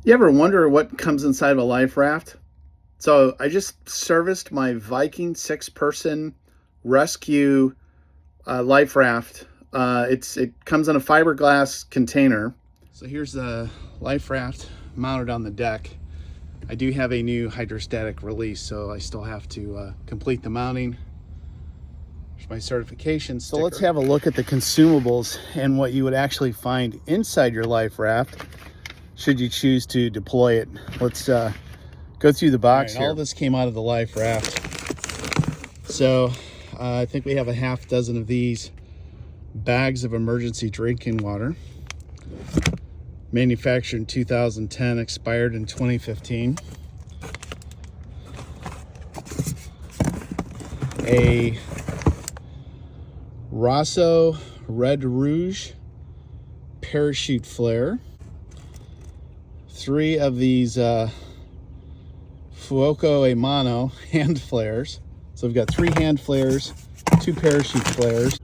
You ever wonder what comes inside of a life raft? So I just serviced my Viking 6-person RescYou life raft. It comes in a fiberglass container. So here's the life raft mounted on the deck. I do have a new hydrostatic release, so I still have to complete the mounting. There's my certification sticker. So let's have a look at the consumables and what you would actually find inside your life raft should you choose to deploy it. Let's go through the box here. All this came out of the life raft. So I think we have a half dozen of these bags of emergency drinking water. Manufactured in 2010, expired in 2015. A RescYou Red Rouge parachute flare. 3 of these Fuoco a Mano hand flares. So we've got 3 hand flares, 2 parachute flares.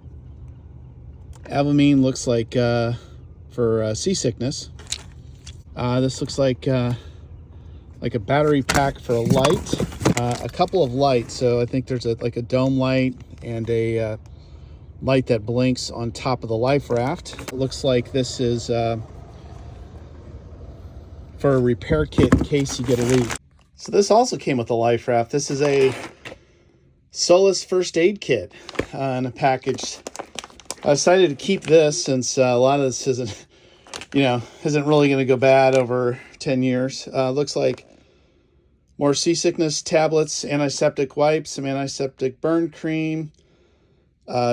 Avamine looks like for seasickness. This looks like a battery pack for a light. A couple of lights. So I think there's like a dome light and a light that blinks on top of the life raft. It looks like this is for a repair kit in case you get a leak. So this also came with the life raft. This is a Solace first aid kit in a package. I decided to keep this since a lot of this isn't really going to go bad over 10 years. Looks like more seasickness tablets, antiseptic wipes, some antiseptic burn cream,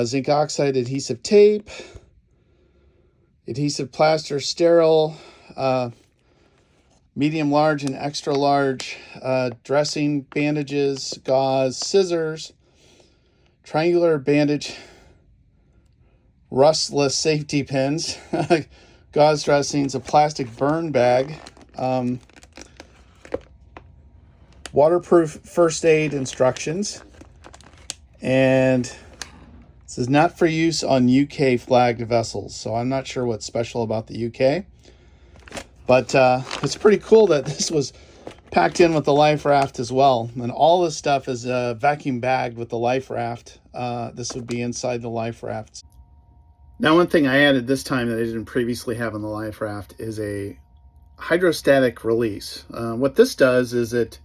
zinc oxide adhesive tape, adhesive plaster, sterile, medium, large, and extra large dressing, bandages, gauze, scissors, triangular bandage, rustless safety pins, gauze dressings, a plastic burn bag, waterproof first aid instructions, and this is not for use on UK flagged vessels, so I'm not sure what's special about the UK. But it's pretty cool that this was packed in with the life raft as well. And all this stuff is vacuum bagged with the life raft. This would be inside the life raft. Now, one thing I added this time that I didn't previously have on the life raft is a hydrostatic release. What this does is it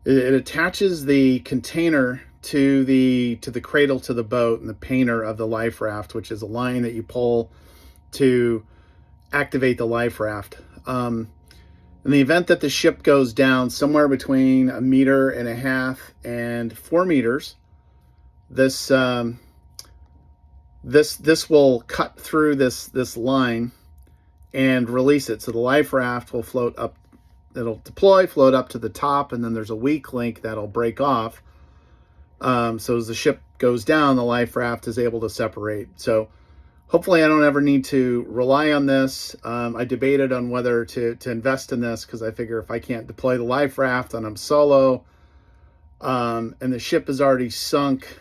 attaches the container to the cradle to the boat and the painter of the life raft, which is a line that you pull to activate the life raft. In the event that the ship goes down somewhere between 1.5 meters and 4 meters, this will cut through this line and release it. So the life raft will float up. It'll deploy, float up to the top, and then there's a weak link that'll break off. So as the ship goes down, the life raft is able to separate. So hopefully I don't ever need to rely on this. I debated on whether to invest in this because I figure if I can't deploy the life raft and I'm solo and the ship is already sunk,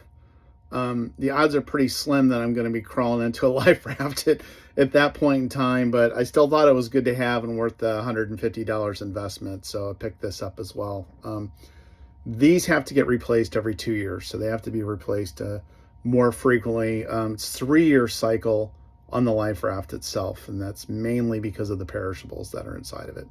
the odds are pretty slim that I'm going to be crawling into a life raft at that point in time. But I still thought it was good to have and worth the $150 investment, so I picked this up as well. These have to get replaced every 2 years, so they have to be replaced more frequently. It's a 3-year cycle on the life raft itself, and that's mainly because of the perishables that are inside of it.